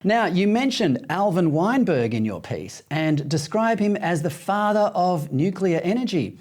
Now, you mentioned Alvin Weinberg in your piece and describe him as the father of nuclear energy.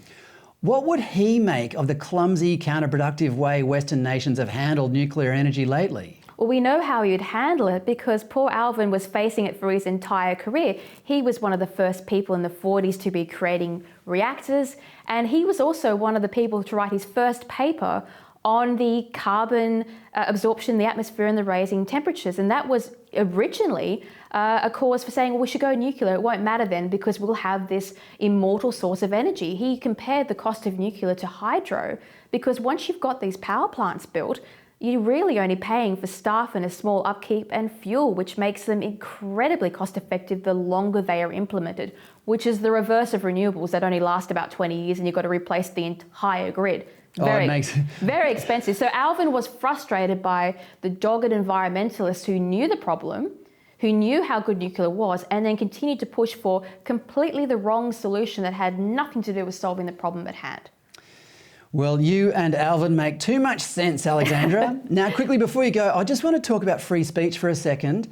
What would he make of the clumsy, counterproductive way Western nations have handled nuclear energy lately? Well, we know how he would handle it because poor Alvin was facing it for his entire career. He was one of the first people in the 40s to be creating reactors, and he was also one of the people to write his first paper on the carbon absorption in the atmosphere and the raising temperatures. And that was originally a cause for saying, well, we should go nuclear. It won't matter then because we'll have this immortal source of energy. He compared the cost of nuclear to hydro because once you've got these power plants built, you're really only paying for staff and a small upkeep and fuel, which makes them incredibly cost effective the longer they are implemented, which is the reverse of renewables that only last about 20 years and you've got to replace the entire grid. Very expensive. So Alvin was frustrated by the dogged environmentalists who knew the problem, who knew how good nuclear was, and then continued to push for completely the wrong solution that had nothing to do with solving the problem at hand. Well, you and Alvin make too much sense, Alexandra. Now, quickly before you go, I just want to talk about free speech for a second.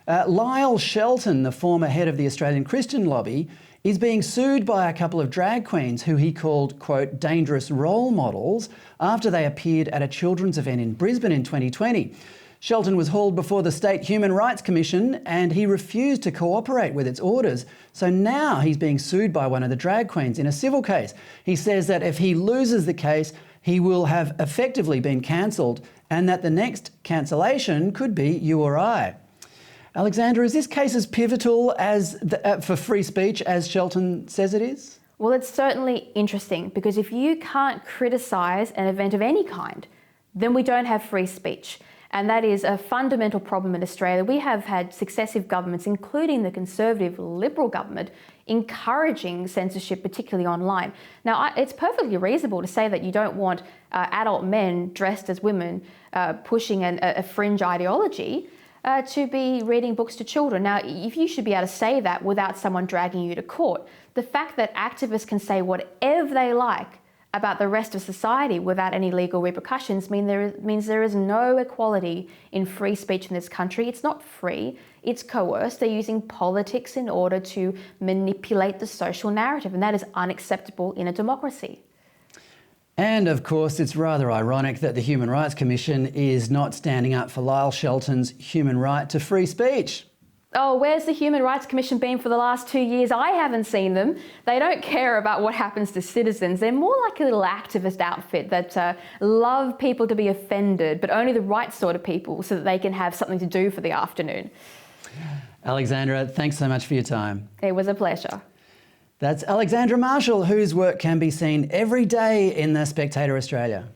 Lyle Shelton, the former head of the Australian Christian lobby, is being sued by a couple of drag queens who he called, quote, dangerous role models after they appeared at a children's event in Brisbane in 2020. Shelton was hauled before the State Human Rights Commission and he refused to cooperate with its orders. So now he's being sued by one of the drag queens in a civil case. He says that if he loses the case, he will have effectively been cancelled and that the next cancellation could be you or I. Alexandra, is this case as pivotal for free speech as Shelton says it is? Well, it's certainly interesting because if you can't criticise an event of any kind, then we don't have free speech. And that is a fundamental problem in Australia. We have had successive governments, including the Conservative Liberal government, encouraging censorship, particularly online. Now, it's perfectly reasonable to say that you don't want adult men dressed as women pushing a fringe ideology to be reading books to children. Now, if you should be able to say that without someone dragging you to court, the fact that activists can say whatever they like about the rest of society without any legal repercussions means there is no equality in free speech in this country. It's not free, it's coerced. They're using politics in order to manipulate the social narrative, and that is unacceptable in a democracy. And of course, it's rather ironic that the Human Rights Commission is not standing up for Lyle Shelton's human right to free speech. Oh, where's the Human Rights Commission been for the last 2 years? I haven't seen them. They don't care about what happens to citizens. They're more like a little activist outfit that love people to be offended, but only the right sort of people so that they can have something to do for the afternoon. Alexandra, thanks so much for your time. It was a pleasure. That's Alexandra Marshall, whose work can be seen every day in the Spectator Australia.